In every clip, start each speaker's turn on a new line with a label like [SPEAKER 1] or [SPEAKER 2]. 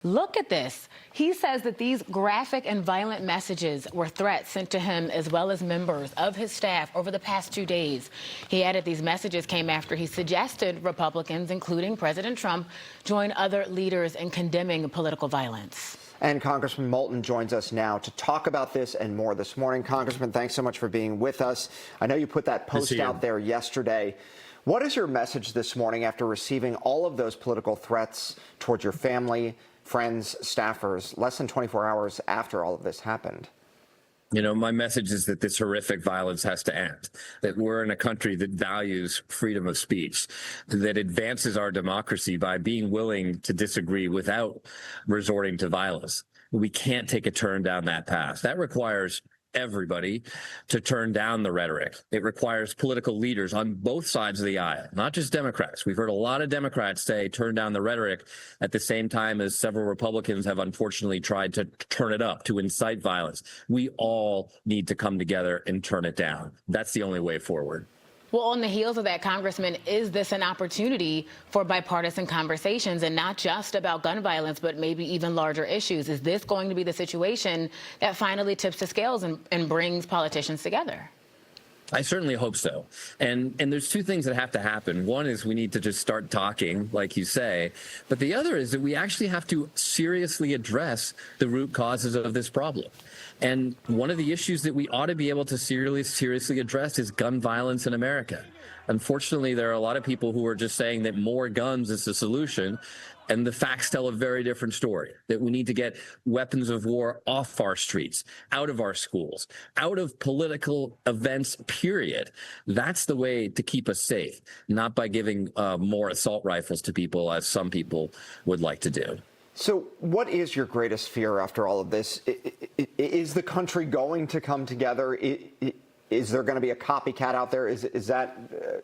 [SPEAKER 1] Look at this. He says that these graphic and violent messages were threats sent to him as well as members of his staff over the past 2 days. He added these messages came after he suggested Republicans, including President Trump, join other leaders in condemning political violence.
[SPEAKER 2] And Congressman Moulton joins us now to talk about this and more this morning. Congressman, thanks so much for being with us. I know you put that post out there yesterday. What is your message this morning after receiving all of those political threats towards your family, friends, staffers, less than 24 hours after all of this happened?
[SPEAKER 3] You know, my message is that this horrific violence has to end, that we're in a country that values freedom of speech, that advances our democracy by being willing to disagree without resorting to violence. We can't take a turn down that path. That requires everybody to turn down the rhetoric. It requires political leaders on both sides of the aisle, not just Democrats. We've heard a lot of Democrats say turn down the rhetoric at the same time as several Republicans have unfortunately tried to turn it up, to incite violence. We all need to come together and turn it down. That's the only way forward.
[SPEAKER 1] Well, on the heels of that, Congressman, is this an opportunity for bipartisan conversations and not just about gun violence, but maybe even larger issues? Is this going to be the situation that finally tips the scales and brings politicians together?
[SPEAKER 3] I certainly hope so. And there's two things that have to happen. One is we need to just start talking, like you say. But the other is that we actually have to seriously address the root causes of this problem. And one of the issues that we ought to be able to seriously address is gun violence in America. Unfortunately, there are a lot of people who are just saying that more guns is the solution. And the facts tell a very different story, that we need to get weapons of war off our streets, out of our schools, out of political events, period. That's the way to keep us safe, not by giving more assault rifles to people, as some people would like to do.
[SPEAKER 2] So what is your greatest fear after all of this? Is the country going to come together? Is there going to be a copycat out there?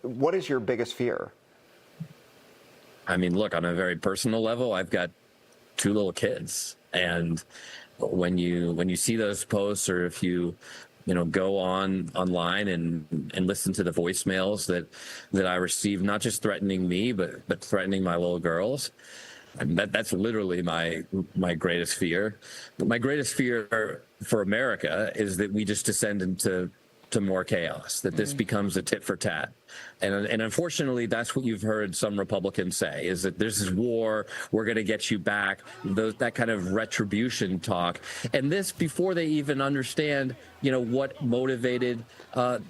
[SPEAKER 2] What is your biggest fear?
[SPEAKER 3] I mean, look, on a very personal level, I've got 2 little kids. And when you see those posts, or if you go online and listen to the voicemails that I receive, not just threatening me, but threatening my little girls, that's literally my greatest fear. But my greatest fear for America is that we just descend into more chaos, that this becomes a tit for tat. And unfortunately, that's what you've heard some Republicans say, is that there's this war, we're going to get you back, that kind of retribution talk. And this before they even understand, what motivated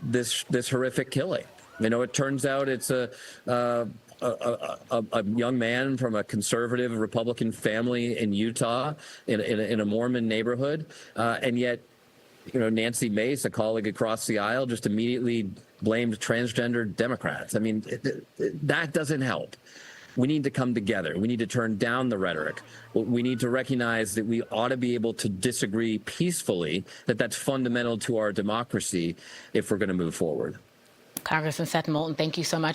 [SPEAKER 3] this horrific killing. It turns out it's a young man from a conservative Republican family in Utah, in a Mormon neighborhood, and yet Nancy Mace, a colleague across the aisle, just immediately blamed transgender Democrats. I mean, that doesn't help. We need to come together. We need to turn down the rhetoric. We need to recognize that we ought to be able to disagree peacefully, that's fundamental to our democracy if we're going to move forward.
[SPEAKER 1] Congressman Seth Moulton, thank you so much.